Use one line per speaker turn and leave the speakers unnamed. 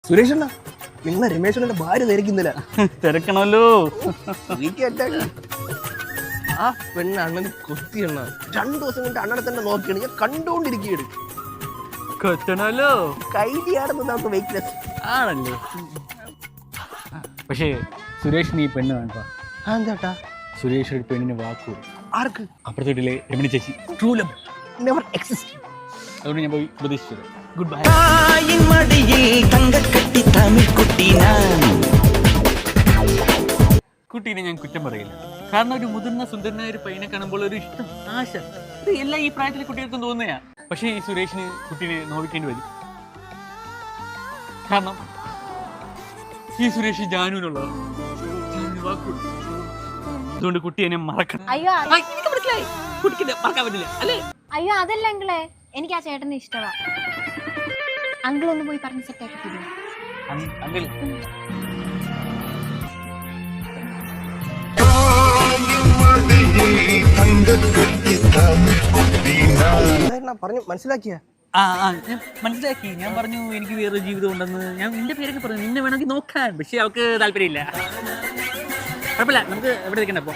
സുരേഷ് അണ്ണ നിങ്ങളെ രമേശന്റെ ഭാര്യ തിരക്കുന്നില്ല.
തിരക്കണമല്ലോ.
ആ പെണ്ണ് അണ്ണന് കൊത്തി എണ്ണ 2 ദിവസം കൊണ്ട് അണ്ണനെ തന്നെ നോക്കിയാണ് ഞാൻ കണ്ടുകൊണ്ടിരിക്കുകയാണ്.
കൊത്തണല്ലോ.
കൈലിയാണെന്ന് നമുക്ക് വെയിറ്റ്ലെസ്
ആണല്ലേ. പക്ഷേ സുരേഷിന് ഈ പെണ്ണ് വേണ്ട.
എന്താട്ടാ?
സുരേഷ് ഒരു പെണ്ണിന് വാക്കു.
ആർക്ക്?
അപ്പുറത്തെ വീട്ടിലെ രമണി ചേച്ചി.
True love never exist.
അതുകൊണ്ട് ഞാൻ പോയി ഉപദേശിച്ചത്. Good bye. കുട്ടീനെ ഞാൻ കുറ്റം പറയില്ല. കാരണം ഒരു മുതിർന്ന സുന്ദരനായ ഒരു പയ്യനെ കാണുമ്പോൾ ഒരു ഇഷ്ടം, ആശ, ഇത് എല്ലാം ഈ പ്രായത്തിലെ കുട്ടികൾക്കും തോന്നുന്നയാ. പക്ഷേ ഈ സുരേഷിന് കുട്ടീനെ നോവിക്കേണ്ടി വരും. കാരണം ഈ സുരേഷ് ജാനുവിനുള്ളതാണ്. അതുകൊണ്ട് കുട്ടി എന്നെ മറക്കണം.
അയ്യോ
മനസ്സിലായി, കുട്ടിക്ക് മറക്കാൻ പറ്റില്ല അല്ലേ?
അയ്യോ അതല്ല അങ്കിളെ, എനിക്ക് ആ ചേട്ടനെ ഇഷ്ടമാ. അങ്കിൾ ഒന്ന് പോയി പറഞ്ഞ് സെറ്റാക്കി തരുമോ?
പറഞ്ഞു മനസ്സിലാക്കിയ
ഞാൻ മനസ്സിലാക്കി. ഞാൻ പറഞ്ഞു എനിക്ക് വേറെ ജീവിതം ഉണ്ടെന്ന്. ഞാൻ നിന്റെ പേരൊക്കെ പറഞ്ഞു, നിന്നെ വേണമെങ്കിൽ നോക്കാൻ. പക്ഷെ അവൾക്ക് താല്പര്യമില്ല. കുഴപ്പമില്ല, നമുക്ക് എവിടെ ഇരിക്കണ്ടപ്പോ.